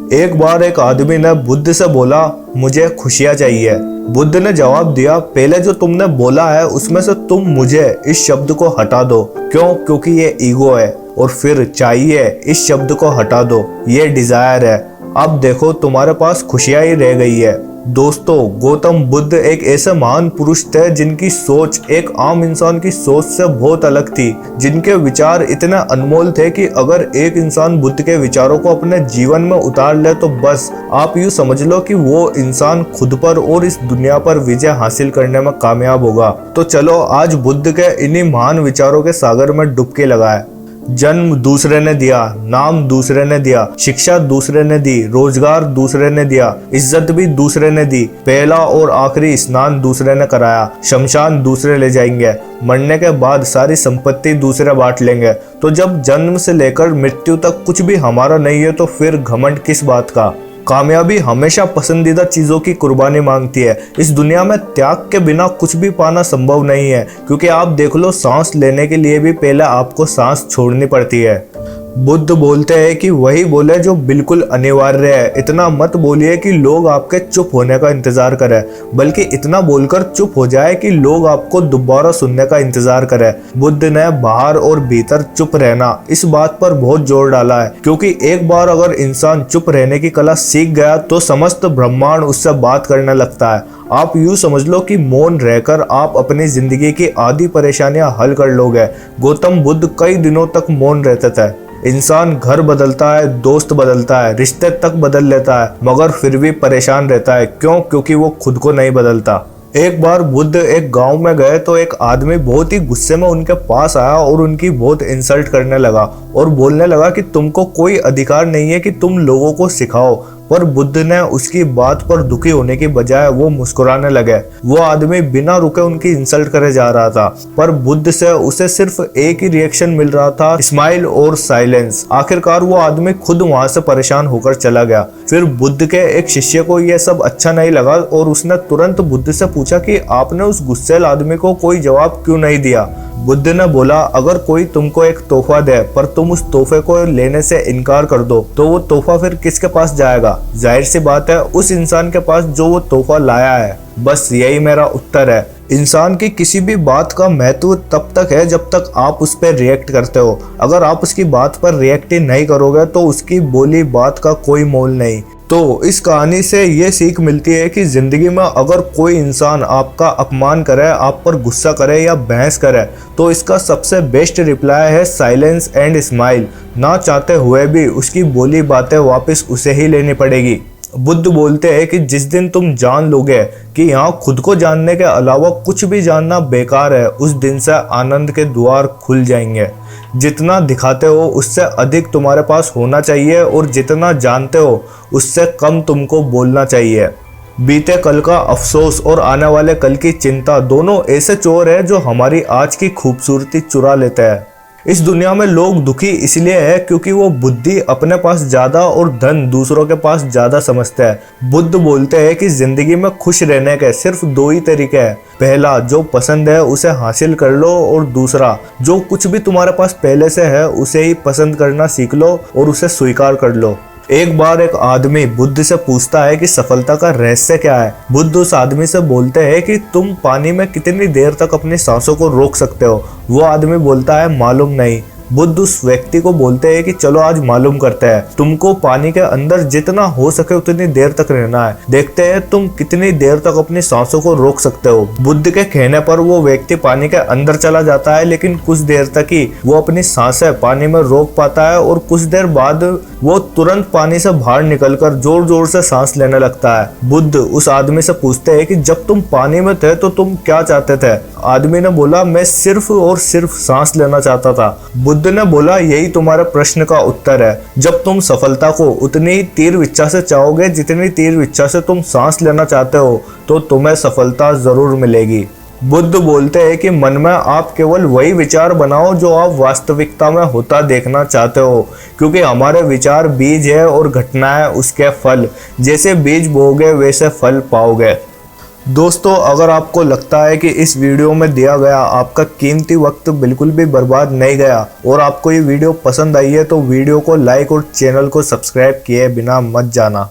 एक बार एक आदमी ने बुद्ध से बोला, मुझे खुशियाँ चाहिए। बुद्ध ने जवाब दिया, पहले जो तुमने बोला है उसमें से तुम मुझे इस शब्द को हटा दो। क्यों? क्योंकि ये ईगो है। और फिर चाहिए, इस शब्द को हटा दो, ये डिजायर है। अब देखो तुम्हारे पास खुशियाँ ही रह गई है। दोस्तों, गौतम बुद्ध एक ऐसे महान पुरुष थे जिनकी सोच एक आम इंसान की सोच से बहुत अलग थी, जिनके विचार इतने अनमोल थे कि अगर एक इंसान बुद्ध के विचारों को अपने जीवन में उतार ले तो बस आप यूँ समझ लो कि वो इंसान खुद पर और इस दुनिया पर विजय हासिल करने में कामयाब होगा। तो चलो आज बुद्ध के इन्हीं महान विचारों के सागर में डुबकी लगाए। जन्म दूसरे ने दिया, नाम दूसरे ने दिया, शिक्षा दूसरे ने दी, रोजगार दूसरे ने दिया, इज्जत भी दूसरे ने दी, पहला और आखिरी स्नान दूसरे ने कराया, शमशान दूसरे ले जाएंगे, मरने के बाद सारी संपत्ति दूसरे बांट लेंगे। तो जब जन्म से लेकर मृत्यु तक कुछ भी हमारा नहीं है तो फिर घमंड किस बात का। कामयाबी हमेशा पसंदीदा चीज़ों की कुर्बानी मांगती है। इस दुनिया में त्याग के बिना कुछ भी पाना संभव नहीं है, क्योंकि आप देख लो, सांस लेने के लिए भी पहले आपको सांस छोड़नी पड़ती है। बुद्ध बोलते हैं कि वही बोले जो बिल्कुल अनिवार्य है। इतना मत बोलिए कि लोग आपके चुप होने का इंतजार करें, बल्कि इतना बोलकर चुप हो जाए कि लोग आपको दोबारा सुनने का इंतजार करें। बुद्ध ने बाहर और भीतर चुप रहना इस बात पर बहुत जोर डाला है, क्योंकि एक बार अगर इंसान चुप रहने की कला सीख गया तो समस्त ब्रह्मांड उससे बात करने लगता है। आप यूँ समझ लो कि मौन रहकर आप अपनी जिंदगी की आधी परेशानियां हल कर लोगे। गौतम बुद्ध कई दिनों तक मौन रहते थे। इंसान घर बदलता है, दोस्त बदलता है, रिश्ते तक बदल लेता है, मगर फिर भी परेशान रहता है। क्यों? क्योंकि वो खुद को नहीं बदलता। एक बार बुद्ध एक गांव में गए तो एक आदमी बहुत ही गुस्से में उनके पास आया और उनकी बहुत इंसल्ट करने लगा और बोलने लगा कि तुमको कोई अधिकार नहीं है कि तुम लोगों को सिखाओ। पर बुद्ध ने उसकी बात पर दुखी होने की बजाय वो मुस्कुराने लगे। वो आदमी बिना रुके उनकी इंसल्ट करे जा रहा था, पर बुद्ध से उसे सिर्फ एक ही रिएक्शन मिल रहा था, स्माइल और साइलेंस। आखिरकार वो आदमी खुद वहां से परेशान होकर चला गया। फिर बुद्ध के एक शिष्य को यह सब अच्छा नहीं लगा और उसने तुरंत बुद्ध से पूछा कि आपने उस गुस्सैल आदमी को कोई जवाब क्यों नहीं दिया। बुद्ध ने बोला, अगर कोई तुमको एक तोहफा दे पर तुम उस तोहफे को लेने से इनकार कर दो तो वो तोहफा फिर किसके पास जाएगा? जाहिर सी बात है, उस इंसान के पास जो वो तोहफा लाया है। बस यही मेरा उत्तर है। इंसान की किसी भी बात का महत्व तब तक है जब तक आप उस पर रिएक्ट करते हो। अगर आप उसकी बात पर रिएक्ट ही नहीं करोगे तो उसकी बोली बात का कोई मोल नहीं। तो इस कहानी से ये सीख मिलती है कि जिंदगी में अगर कोई इंसान आपका अपमान करे, आप पर गुस्सा करे या बहस करे तो इसका सबसे बेस्ट रिप्लाई है साइलेंस एंड स्माइल। ना चाहते हुए भी उसकी बोली बातें वापस उसे ही लेनी पड़ेगी। बुद्ध बोलते हैं कि जिस दिन तुम जान लोगे कि यहाँ खुद को जानने के अलावा कुछ भी जानना बेकार है, उस दिन से आनंद के द्वार खुल जाएंगे। जितना दिखाते हो उससे अधिक तुम्हारे पास होना चाहिए और जितना जानते हो उससे कम तुमको बोलना चाहिए। बीते कल का अफसोस और आने वाले कल की चिंता दोनों ऐसे चोर हैं जो हमारी आज की खूबसूरती चुरा लेते हैं। इस दुनिया में लोग दुखी इसलिए है क्योंकि वो बुद्धि अपने पास ज्यादा और धन दूसरों के पास ज्यादा समझते हैं। बुद्ध बोलते हैं कि जिंदगी में खुश रहने के सिर्फ दो ही तरीके हैं। पहला, जो पसंद है उसे हासिल कर लो, और दूसरा, जो कुछ भी तुम्हारे पास पहले से है उसे ही पसंद करना सीख लो और उसे स्वीकार कर लो। एक बार एक आदमी बुद्ध से पूछता है कि सफलता का रहस्य क्या है। बुद्ध उस आदमी से बोलते हैं कि तुम पानी में कितनी देर तक अपनी सांसों को रोक सकते हो। वो आदमी बोलता है, मालूम नहीं। बुद्ध उस व्यक्ति को बोलते हैं कि चलो आज मालूम करते हैं। तुमको पानी के अंदर जितना हो सके उतनी देर तक रहना है, देखते हैं तुम कितनी देर तक अपनी सांसों को रोक सकते हो। बुद्ध के कहने पर वो व्यक्ति पानी के अंदर चला जाता है, लेकिन कुछ देर तक ही वो अपनी सांसें पानी में रोक पाता है और कुछ देर बाद वो तुरंत पानी से बाहर निकलकर जोर जोर से सांस लेने लगता है। बुद्ध उस आदमी से पूछते हैं कि जब तुम पानी में थे तो तुम क्या चाहते थे? आदमी ने बोला, मैं सिर्फ और सिर्फ सांस लेना चाहता था। बुद्ध ने बोला, यही तुम्हारे प्रश्न का उत्तर है। जब तुम सफलता को उतनी ही तीव्र इच्छा से चाहोगे जितनी तीव्र इच्छा से तुम सांस लेना चाहते हो तो तुम्हें सफलता जरूर मिलेगी। बुद्ध बोलते हैं कि मन में आप केवल वही विचार बनाओ जो आप वास्तविकता में होता देखना चाहते हो, क्योंकि हमारे विचार बीज है और घटनाएं उसके फल। जैसे बीज बोओगे वैसे फल पाओगे। दोस्तों, अगर आपको लगता है कि इस वीडियो में दिया गया आपका कीमती वक्त बिल्कुल भी बर्बाद नहीं गया और आपको ये वीडियो पसंद आई है तो वीडियो को लाइक और चैनल को सब्सक्राइब किए बिना मत जाना।